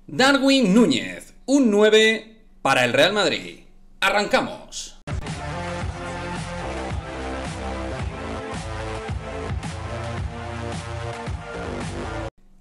Darwin Núñez, un 9 para el Real Madrid. ¡Arrancamos!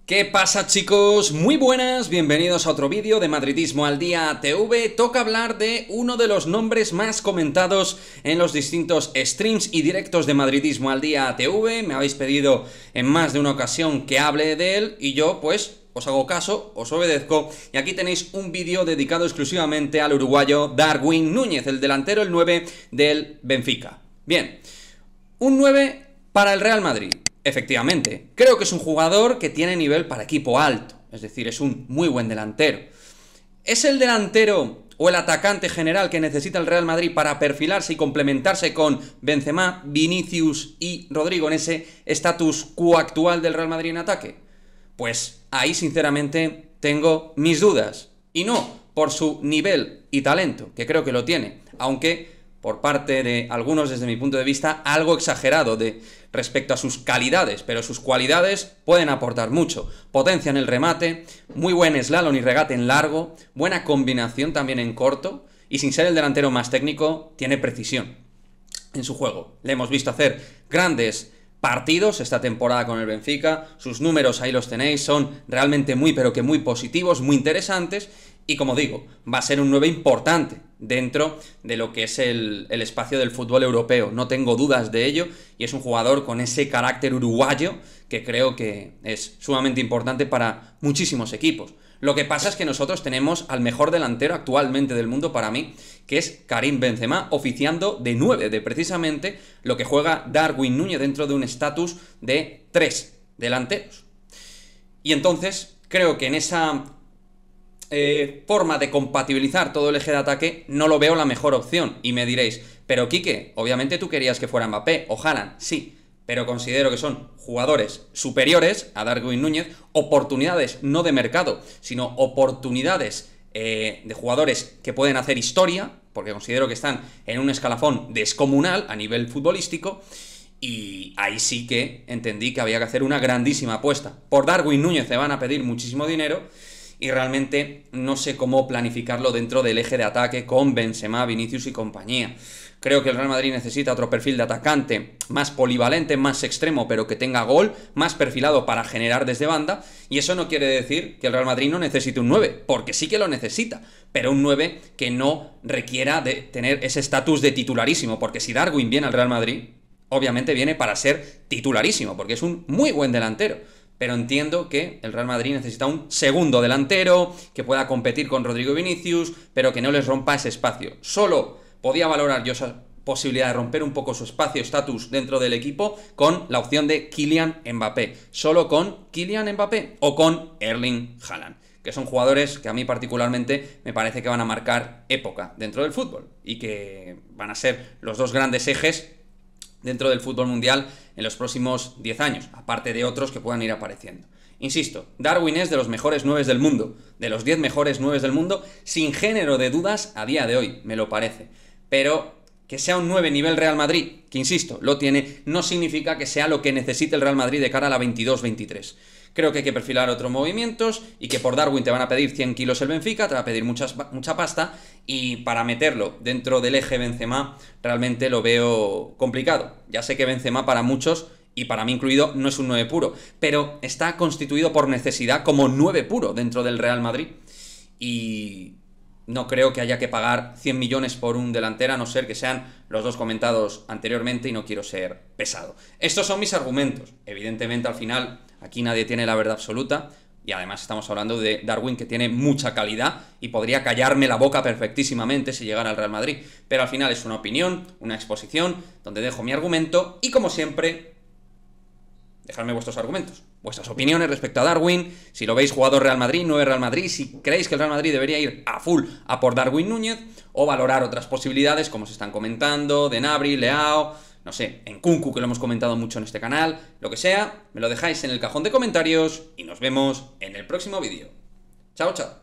¿Qué pasa, chicos? Muy buenas, bienvenidos a otro vídeo de Madridismo al Día TV. Toca hablar de uno de los nombres más comentados en los distintos streams y directos de Madridismo al Día TV. Me habéis pedido en más de una ocasión que hable de él y yo, pues, os hago caso, os obedezco, y aquí tenéis un vídeo dedicado exclusivamente al uruguayo Darwin Núñez, el delantero, el 9 del Benfica. Bien, un 9 para el Real Madrid. Efectivamente, creo que es un jugador que tiene nivel para equipo alto, es decir, es un muy buen delantero. ¿Es el delantero o el atacante general que necesita el Real Madrid para perfilarse y complementarse con Benzema, Vinicius y Rodrigo en ese status quo actual del Real Madrid en ataque? Pues ahí sinceramente tengo mis dudas, y no por su nivel y talento, que creo que lo tiene, aunque por parte de algunos, desde mi punto de vista, algo exagerado respecto a sus calidades, pero sus cualidades pueden aportar mucho. Potencia en el remate, muy buen slalom y regate en largo, buena combinación también en corto, y sin ser el delantero más técnico, tiene precisión en su juego. Le hemos visto hacer grandes partidos esta temporada con el Benfica, sus números ahí los tenéis, son realmente muy pero que muy positivos, muy interesantes, y como digo, va a ser un 9 importante dentro de lo que es el espacio del fútbol europeo, no tengo dudas de ello, y es un jugador con ese carácter uruguayo que creo que es sumamente importante para muchísimos equipos. Lo que pasa es que nosotros tenemos al mejor delantero actualmente del mundo para mí, que es Karim Benzema, oficiando de 9, de precisamente lo que juega Darwin Núñez dentro de un estatus de 3 delanteros. Y entonces creo que en esa forma de compatibilizar todo el eje de ataque no lo veo la mejor opción. Y me diréis, pero Quique, obviamente tú querías que fuera Mbappé o Haaland, sí, pero considero que son jugadores superiores a Darwin Núñez, oportunidades no de mercado, sino oportunidades de jugadores que pueden hacer historia, porque considero que están en un escalafón descomunal a nivel futbolístico, y ahí sí que entendí que había que hacer una grandísima apuesta. Por Darwin Núñez se van a pedir muchísimo dinero, y realmente no sé cómo planificarlo dentro del eje de ataque con Benzema, Vinicius y compañía. Creo que el Real Madrid necesita otro perfil de atacante más polivalente, más extremo, pero que tenga gol, más perfilado para generar desde banda, y eso no quiere decir que el Real Madrid no necesite un 9, porque sí que lo necesita, pero un 9 que no requiera de tener ese estatus de titularísimo, porque si Darwin viene al Real Madrid, obviamente viene para ser titularísimo, porque es un muy buen delantero. Pero entiendo que el Real Madrid necesita un segundo delantero que pueda competir con Rodrigo y Vinicius, pero que no les rompa ese espacio. Solo podía valorar yo esa posibilidad de romper un poco su espacio, estatus dentro del equipo, con la opción de Kylian Mbappé. Solo con Kylian Mbappé o con Erling Haaland, que son jugadores que a mí particularmente me parece que van a marcar época dentro del fútbol y que van a ser los dos grandes ejes dentro del fútbol mundial en los próximos 10 años, aparte de otros que puedan ir apareciendo. Insisto, Darwin es de los mejores 9 del mundo, de los 10 mejores 9 del mundo, sin género de dudas a día de hoy, me lo parece. Pero que sea un 9 nivel Real Madrid, que insisto, lo tiene, no significa que sea lo que necesite el Real Madrid de cara a la 22-23. Creo que hay que perfilar otros movimientos y que por Darwin te van a pedir 100 kilos el Benfica, te va a pedir mucha pasta, y para meterlo dentro del eje Benzema realmente lo veo complicado. Ya sé que Benzema para muchos, y para mí incluido, no es un 9 puro, pero está constituido por necesidad como 9 puro dentro del Real Madrid, y no creo que haya que pagar 100 millones por un delantero, a no ser que sean los dos comentados anteriormente, y no quiero ser pesado. Estos son mis argumentos. Evidentemente, al final, aquí nadie tiene la verdad absoluta, y además estamos hablando de Darwin, que tiene mucha calidad y podría callarme la boca perfectísimamente si llegara al Real Madrid. Pero al final es una opinión, una exposición, donde dejo mi argumento, y como siempre, dejadme vuestros argumentos, vuestras opiniones respecto a Darwin, si lo veis jugador Real Madrid, no es Real Madrid, si creéis que el Real Madrid debería ir a full a por Darwin Núñez, o valorar otras posibilidades como se están comentando, de Gnabry, Leao, no sé, en Nkunku, que lo hemos comentado mucho en este canal, lo que sea, me lo dejáis en el cajón de comentarios y nos vemos en el próximo vídeo. Chao, chao.